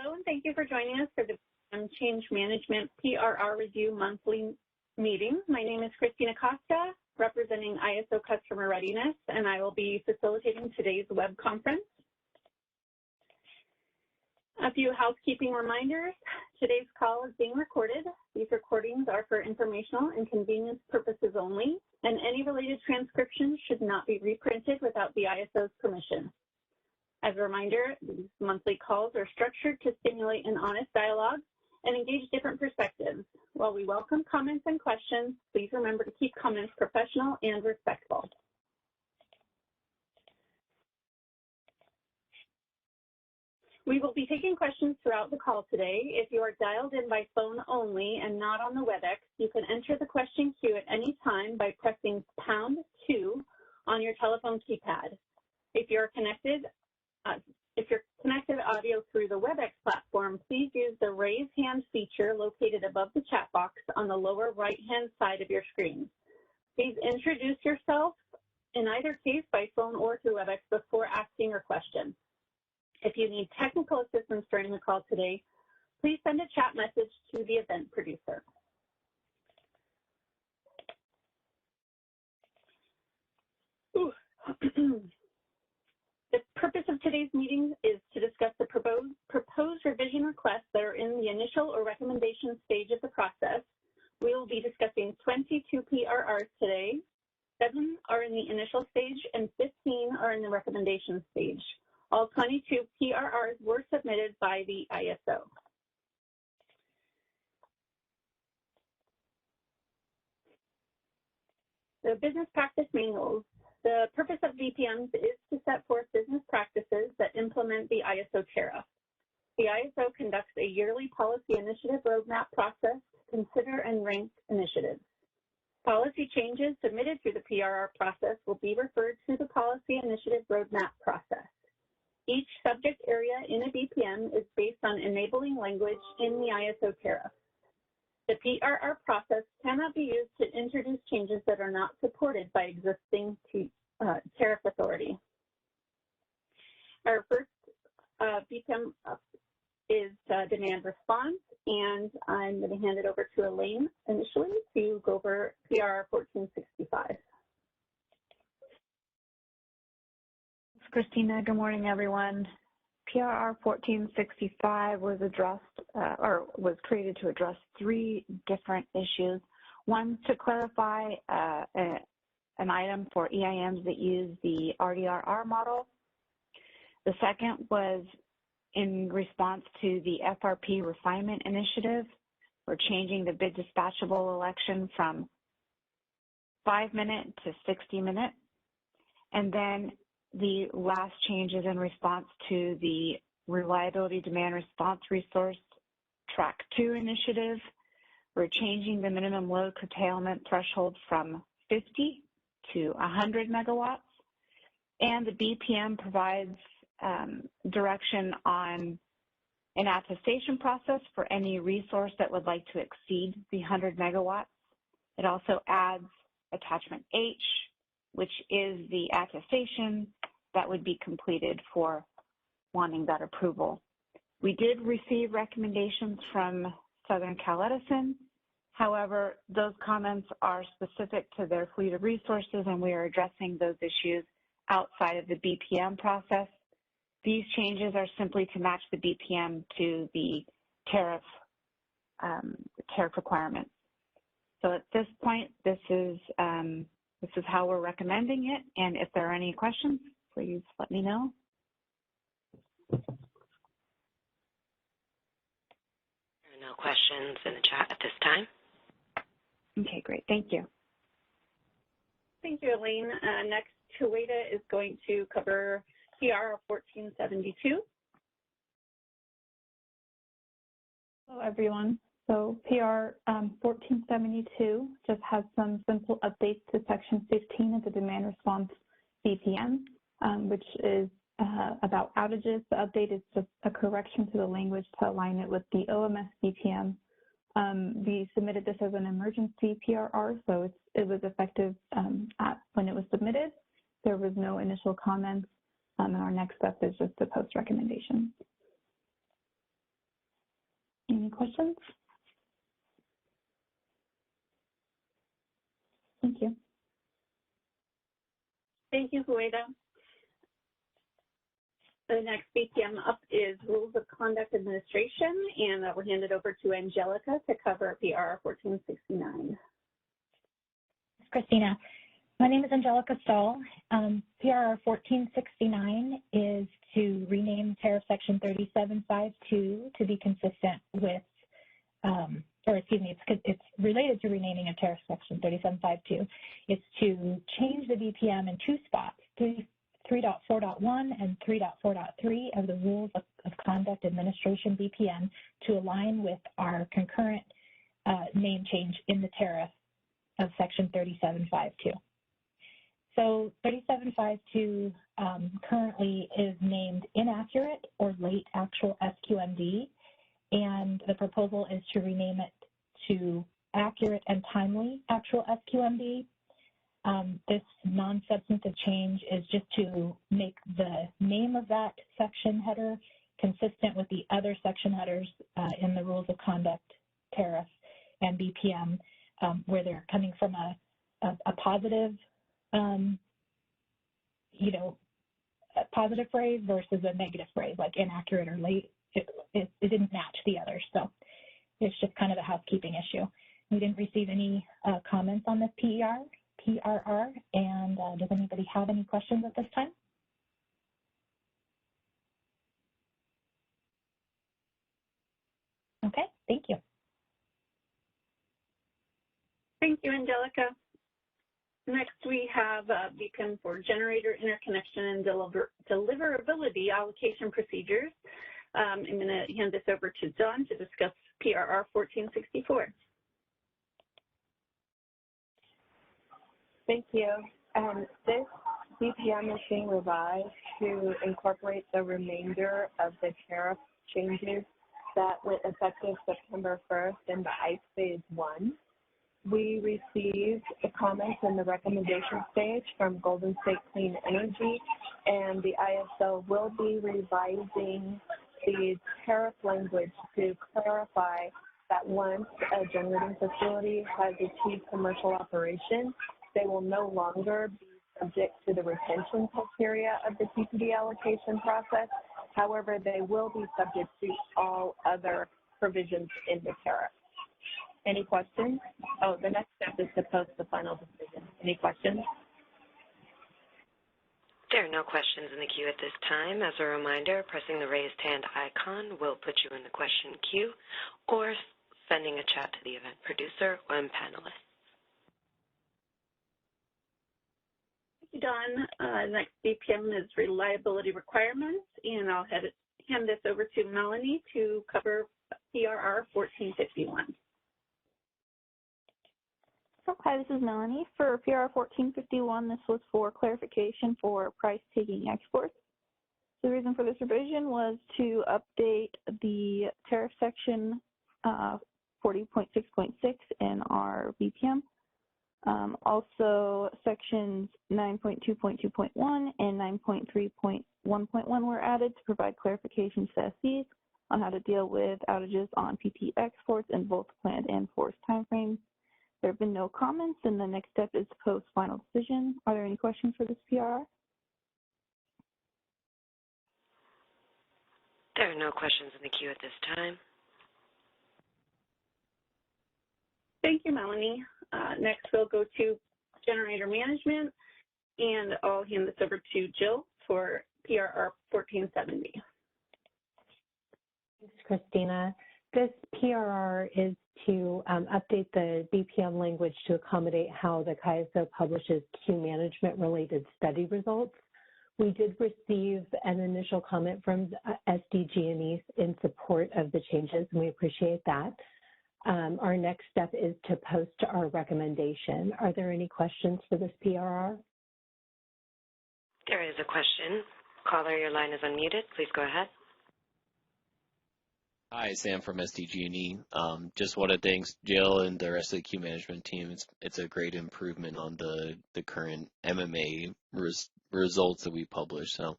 Hello, and thank you for joining us for the Change Management PRR Review Monthly Meeting. My name is Christina Costa, representing ISO Customer Readiness, and I will be facilitating today's web conference. A few housekeeping reminders. Today's call is being recorded. These recordings are for informational and convenience purposes only, and any related transcriptions should not be reprinted without the ISO's permission. As a reminder, these monthly calls are structured to stimulate an honest dialogue and engage different perspectives. While we welcome comments and questions, please remember to keep comments professional and respectful. We will be taking questions throughout the call today. If you are dialed in by phone only and not on the WebEx, you can enter the question queue at any time by pressing #2 on your telephone keypad. If you're connected audio through the WebEx platform, please use the raise hand feature located above the chat box on the lower right-hand side of your screen. Please introduce yourself in either case by phone or through WebEx before asking your question. If you need technical assistance during the call today, please send a chat message to the event producer. The purpose of today's meeting is to discuss the proposed revision requests that are in the initial or recommendation stage of the process. We will be discussing 22 PRRs today. 7 are in the initial stage and 15 are in the recommendation stage. All 22 PRRs were submitted by the ISO. The business practice manuals. The purpose of BPMs is to set forth business practices that implement the ISO tariff. The ISO conducts a yearly policy initiative roadmap process to consider and rank initiatives. Policy changes submitted through the PRR process will be referred to the policy initiative roadmap process. Each subject area in a BPM is based on enabling language in the ISO tariff. The PRR process cannot be used to introduce changes that are not supported by existing tariff authority. Our first BPM is demand response, and I'm going to hand it over to Elaine initially to go over PRR 1465. Christina, good morning, everyone. PRR 1465 was was created to address 3 different issues. One, to clarify an item for EIMs that use the RDRR model. The second was in response to the FRP refinement initiative. We're changing the bid dispatchable election from 5-minute to 60-minute. And then the last change is in response to the Reliability Demand Response Resource Track 2 initiative. We're changing the minimum load curtailment threshold from 50 to 100 megawatts. And the BPM provides direction on an attestation process for any resource that would like to exceed the 100 megawatts. It also adds attachment H, which is the attestation that would be completed for wanting that approval. We did receive recommendations from Southern Cal Edison. However, those comments are specific to their fleet of resources, and we are addressing those issues outside of the BPM process. These changes are simply to match the BPM to the tariff requirements. So at this point, this is how we're recommending it, and if there are any questions, please let me know. There are no questions in the chat at this time. Okay, great. Thank you. Thank you, Elaine. Next, Tuweta is going to cover PRR 1472. Hello, everyone. So PR 1472 just has some simple updates to Section 15 of the Demand Response BPM, which is about outages. The update is just a correction to the language to align it with the OMS BPM. We submitted this as an emergency PRR, so it was effective when it was submitted. There was no initial comments, and our next step is just to post recommendations. questions? Thank you. Thank you, Hueda. The next BPM up is Rules of Conduct Administration, and we'll hand it over to Angelica to cover PR 1469. Christina. My name is Angelica Stahl. PR 1469 is to rename Tariff Section 3752 to be consistent with, it's related to renaming a Tariff Section 3752. It's to change the BPM in two spots, 3.4.1 and 3.4.3 of the Rules of Conduct Administration BPM to align with our concurrent name change in the tariff of Section 3752. So 3752 currently is named inaccurate or late actual SQMD, and the proposal is to rename it to accurate and timely actual SQMD. This non-substantive change is just to make the name of that section header consistent with the other section headers in the Rules of Conduct, tariff, and BPM, where they're coming from a positive, a positive phrase versus a negative phrase, like inaccurate or late. It didn't match the others, so it's just kind of a housekeeping issue. We didn't receive any comments on this PRR, and does anybody have any questions at this time? Okay, thank you. Thank you, Angelica. Next, we have BPM for Generator Interconnection and Deliverability Allocation Procedures. I'm going to hand this over to John to discuss PRR 1464. Thank you. This BPM is being revised to incorporate the remainder of the tariff changes that went effective September 1st in the ICE Phase 1. We received the comments in the recommendation stage from Golden State Clean Energy, and the ISO will be revising the tariff language to clarify that once a generating facility has achieved commercial operation, they will no longer be subject to the retention criteria of the TPD allocation process. However, they will be subject to all other provisions in the tariff. Any questions? Oh, the next step is to post the final decision. Any questions? There are no questions in the queue at this time. As a reminder, pressing the raised hand icon will put you in the question queue, or sending a chat to the event producer or panelists. Thank you, Don. Next BPM is Reliability Requirements, and I'll hand this over to Melanie to cover PRR 1451. Hi, this is Melanie. For PR 1451, this was for clarification for price-taking exports. The reason for this revision was to update the tariff section 40.6.6 in our BPM. Also, sections 9.2.2.1 and 9.3.1.1 were added to provide clarification to SCs on how to deal with outages on PT exports in both planned and forced timeframes. There have been no comments, and the next step is to post final decision. Are there any questions for this PRR? There are no questions in the queue at this time. Thank you, Melanie. Next, we'll go to Generator Management, and I'll hand this over to Jill for PRR 1470. Thanks, Christina. This PRR is to update the BPM language to accommodate how the CAISO publishes queue management-related study results. We did receive an initial comment from SDG&E in support of the changes, and we appreciate that. Our next step is to post our recommendation. Are there any questions for this PRR? There is a question. Caller, your line is unmuted. Please go ahead. Hi, Sam from SDG&E. Just want to thank Jill and the rest of the queue management team. It's a great improvement on the current MMA results that we published. So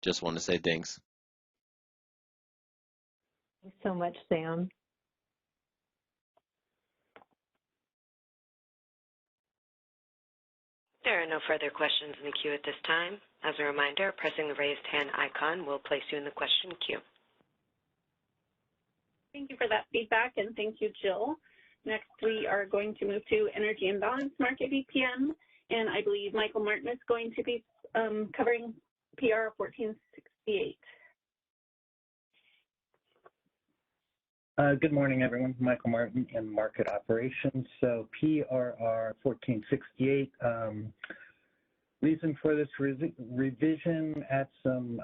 just want to say thanks. Thanks so much, Sam. There are no further questions in the queue at this time. As a reminder, pressing the raised hand icon will place you in the question queue. Thank you for that feedback, and thank you, Jill. Next, we are going to move to Energy Imbalance Market BPM, and I believe Michael Martin is going to be covering PR 1468. Good morning, everyone. Michael Martin in Market Operations. So PRR 1468, reason for this revision at some,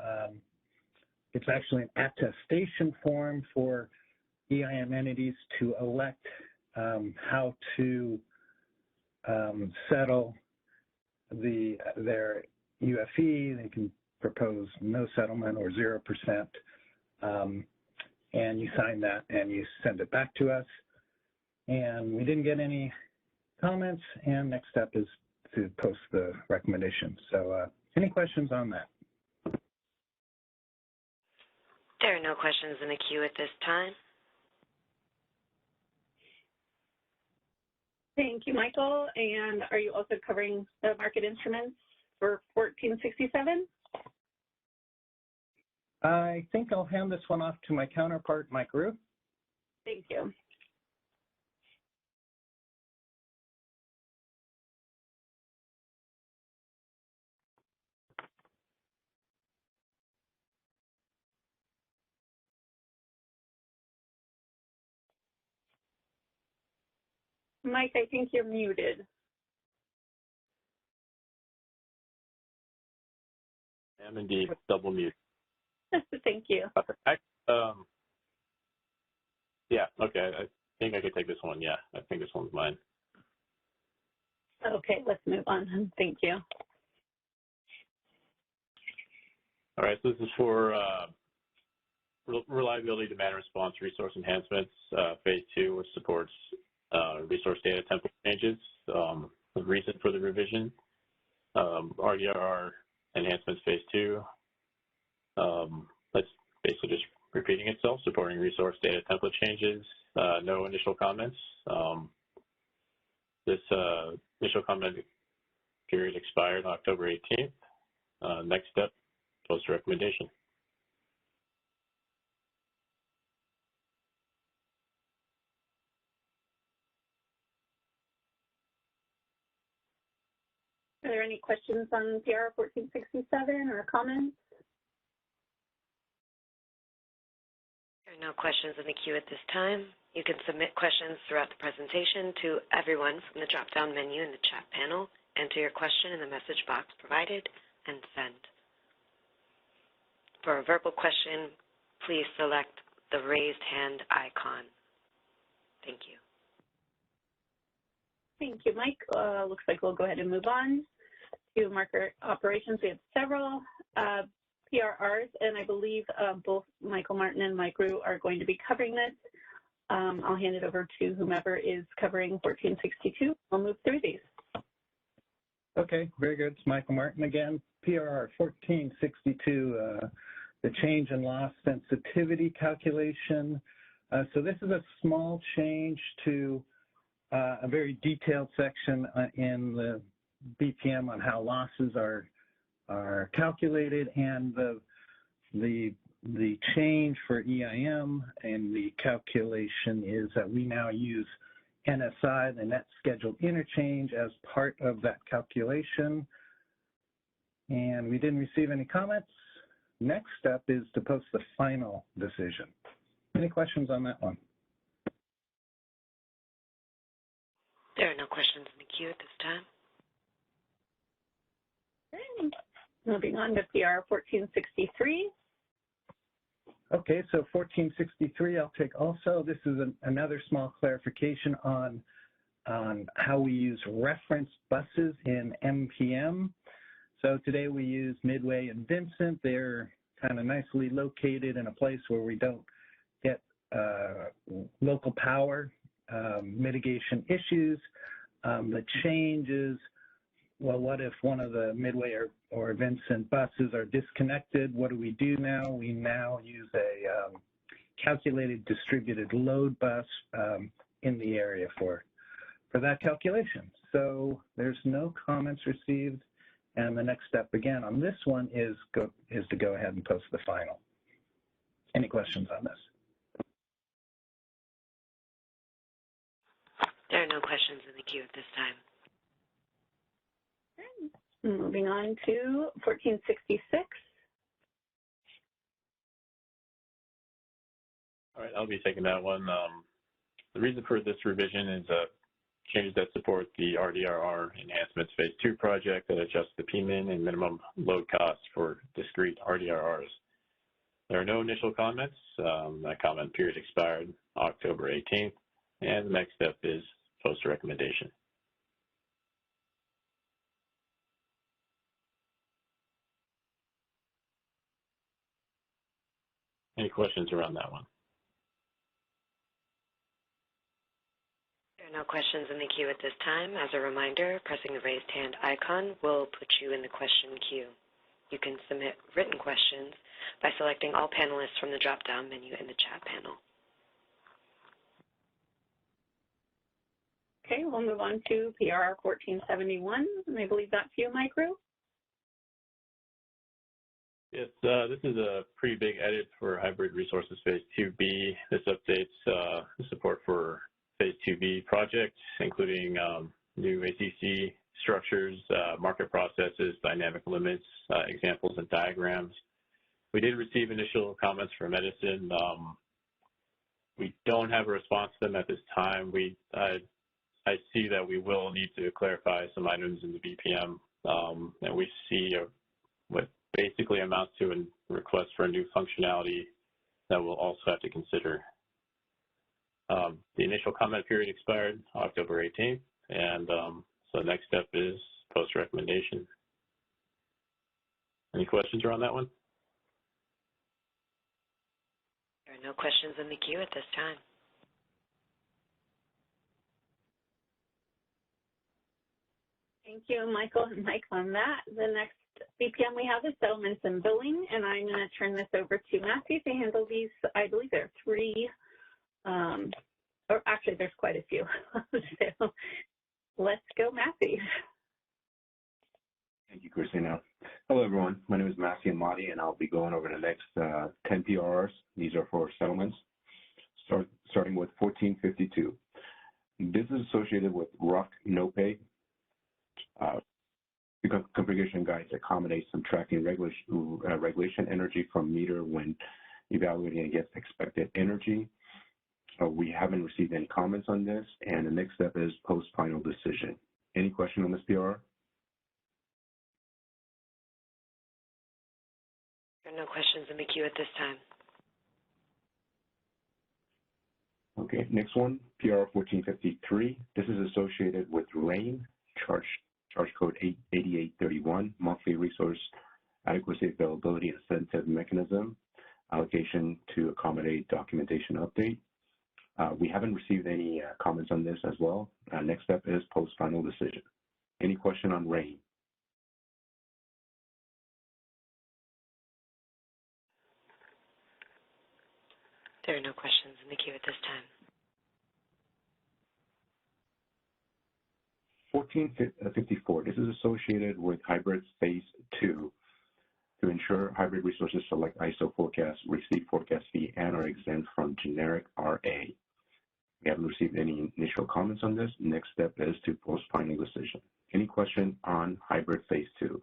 it's actually an attestation form for EIM entities to elect how to settle their UFE. They can propose no settlement or 0%. And you sign that and you send it back to us. And we didn't get any comments, and next step is to post the recommendation. So any questions on that? There are no questions in the queue at this time. Thank you, Michael. And are you also covering the market instruments for 1467? I think I'll hand this one off to my counterpart, Mike Rue. Thank you. Mike, I think you're muted. I am indeed double mute. Thank you. Yeah, okay. I think I could take this one. Yeah, I think this one's mine. Okay, let's move on. Thank you. All right, so this is for reliability, demand response, resource enhancements, phase 2, which supports resource data template changes. The reason for the revision, RDRR enhancements phase 2. That's basically just repeating itself, supporting resource data template changes. No initial comments. This initial comment period expired on October 18th. Next step, post recommendation. Are there any questions on PR 1467 or comments? There are no questions in the queue at this time. You can submit questions throughout the presentation to everyone from the drop-down menu in the chat panel. Enter your question in the message box provided and send. For a verbal question, please select the raised hand icon. Thank you. Thank you, Mike. Looks like we'll go ahead and move on to market operations. We have several PRRs, and I believe both Michael Martin and Mike Rue are going to be covering this. I'll hand it over to whomever is covering 1462. We'll move through these. Okay, very good. It's Michael Martin again. PRR 1462, the change in loss sensitivity calculation. So this is a small change to a very detailed section in the BPM on how losses are calculated, and the change for EIM and the calculation is that we now use NSI, the net scheduled interchange, as part of that calculation. And we didn't receive any comments. Next step is to post the final decision. Any questions on that one? There are no questions in the queue at this time. Okay. Moving on to PR 1463. Okay, so 1463 I'll take also. This is another small clarification on how we use reference buses in MPM. So today we use Midway and Vincent. They're kind of nicely located in a place where we don't get local power mitigation issues. The change is, well, what if one of the Midway or Vincent buses are disconnected? What do we do now? We now use a calculated distributed load bus in the area for that calculation. so there's no comments received. And the next step again on this one is to go ahead and post the final. Any questions on this? There are no questions in the queue at this time. Moving on to 1466. All right, I'll be taking that one. The reason for this revision is changes that support the RDRR Enhancements Phase 2 project that adjusts the PMIN and minimum load costs for discrete RDRRs. There are no initial comments. That comment period expired October 18th, and the next step is post recommendation. Any questions around that one? There are no questions in the queue at this time. As a reminder, pressing the raised hand icon will put you in the question queue. You can submit written questions by selecting all panelists from the drop-down menu in the chat panel. Okay, we'll move on to PRR 1471, and I believe that's you, Mike Rue. Yes, this is a pretty big edit for Hybrid Resources Phase 2B. This updates the support for Phase 2B projects, including new ACC structures, market processes, dynamic limits, examples, and diagrams. We did receive initial comments from Edison. We don't have a response to them at this time. I see that we will need to clarify some items in the BPM, and we see what basically amounts to a request for a new functionality that we'll also have to consider. The initial comment period expired October 18th, and so the next step is post-recommendation. Any questions around that one? There are no questions in the queue at this time. Thank you, Michael and Mike, on that. The next BPM we have is settlements and billing, and I'm going to turn this over to Matthew to handle these. I believe there are three, or actually there's quite a few. So let's go, Matthew. Thank you, Christina. Hello, everyone. My name is Matthew Amati, and I'll be going over the next 10 PRRs. These are for settlements, starting with 1452. This is associated with RUC NOPAY. The configuration guides accommodate subtracting regulation energy from meter when evaluating against expected energy. We haven't received any comments on this, and the next step is post-final decision. Any question on this PRR? There are no questions in the queue at this time. Okay, next one, PRR 1453. This is associated with RAIN, charge code 8831, monthly resource adequacy availability incentive mechanism, allocation to accommodate documentation update. We haven't received any comments on this as well. Next step is post-final decision. Any question on RAIN? There are no questions in the queue at this time. 1454, this is associated with Hybrid Phase 2 to ensure Hybrid Resources select ISO forecasts, receive forecast fee, and are exempt from generic RA. We haven't received any initial comments on this. Next step is to post final decision. Any question on Hybrid Phase 2?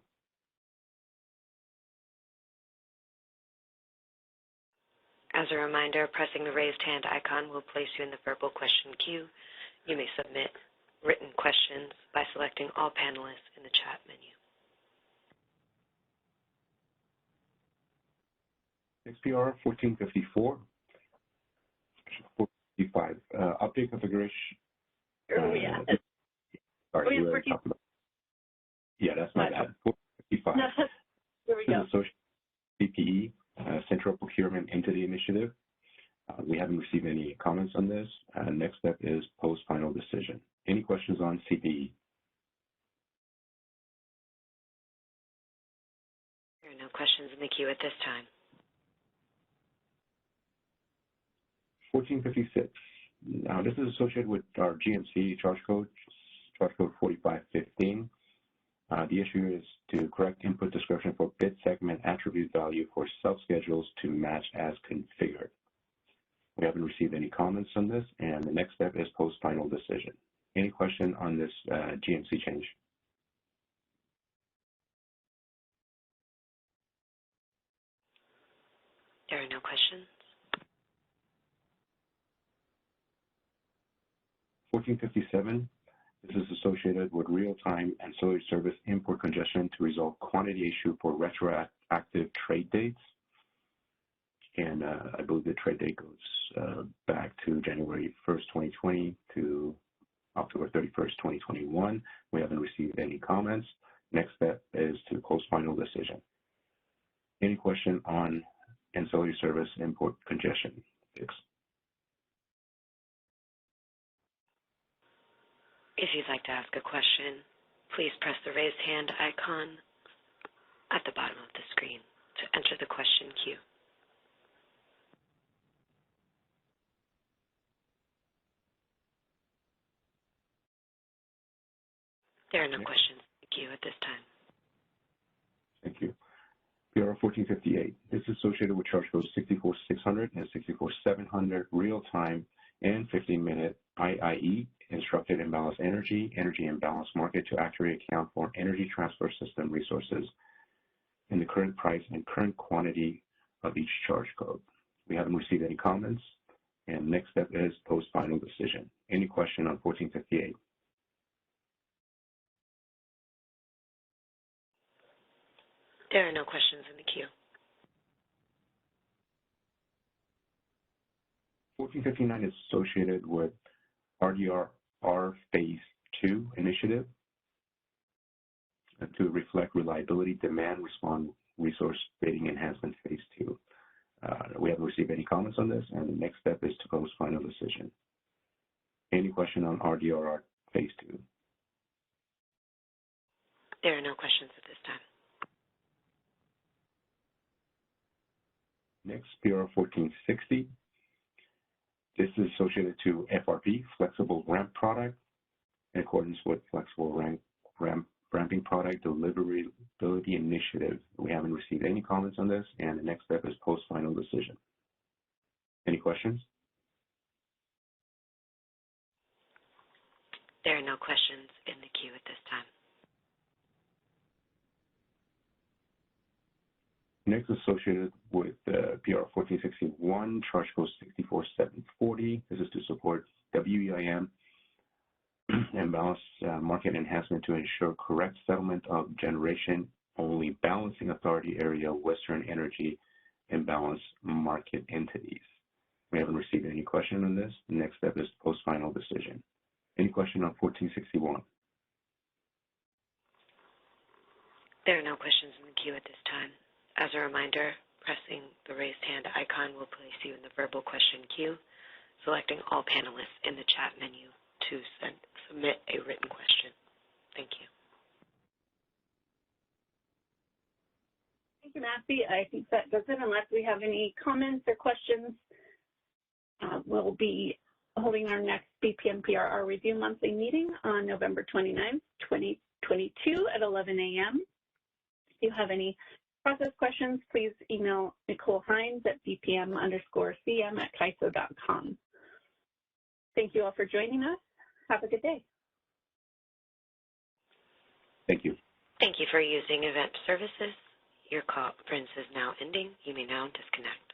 As a reminder, pressing the raised hand icon will place you in the verbal question queue. You may submit written questions by selecting all panelists in the chat menu. Next PR 1454. 455. Update configuration. Yeah, that's my bad. 455. Here we go. This is CPE, Central Procurement Entity Initiative. We haven't received any comments on this. Next step is post-final decision. Any questions on CPE? There are no questions in the queue at this time. 1456. Now, this is associated with our GMC charge code charge code 4515. The issue is to correct input description for bit segment attribute value for self-schedules to match as configured. We haven't received any comments on this, and the next step is post-final decision. Any question on this GMC change? There are no questions. 1457, this is associated with real-time ancillary service import congestion to resolve quantity issue for retroactive trade dates. And I believe the trade date goes back to January 1st, 2020 to October 31st, 2021. We haven't received any comments. Next step is to post final decision. Any question on ancillary service import congestion fix? If you'd like to ask a question, please press the raised hand icon at the bottom of the screen to enter the question queue. There are no questions in the queue at this time. Thank you. PR 1458. This is associated with charge codes 64600 and 64700 real-time and 15-minute IIE, instructed imbalance energy imbalance market to accurately account for energy transfer system resources in the current price and current quantity of each charge code. We haven't received any comments, and next step is post-final decision. Any question on 1458? There are no questions in the queue. 1459 is associated with RDRR Phase 2 initiative to reflect reliability demand response resource bidding enhancement Phase 2. We haven't received any comments on this, and the next step is to post final decision. Any question on RDRR Phase 2? There are no questions at this time. Next, PR 1460. This is associated to FRP, Flexible Ramp Product, in accordance with Flexible Ramping Product Deliverability Initiative. We haven't received any comments on this, and the next step is post-final decision. Any questions? There are no questions in the queue at this time. Next, associated with PR 1461, charge code 64740. This is to support WEIM imbalance market enhancement to ensure correct settlement of generation-only balancing authority area Western energy imbalance market entities. We haven't received any question on this. The next step is post-final decision. Any question on 1461? There are no questions in the queue at this time. As a reminder, pressing the raised hand icon will place you in the verbal question queue, selecting all panelists in the chat menu to submit a written question. Thank you. Thank you, Massey. I think that does it. Unless we have any comments or questions, we'll be holding our next BPM PRR Review Monthly meeting on November 29th, 2022 at 11 a.m. If you have any process questions, please email Nicole Hines at bpm_cm@CAISO.com. Thank you all for joining us. Have a good day. Thank you. Thank you for using Event Services. Your conference is now ending. You may now disconnect.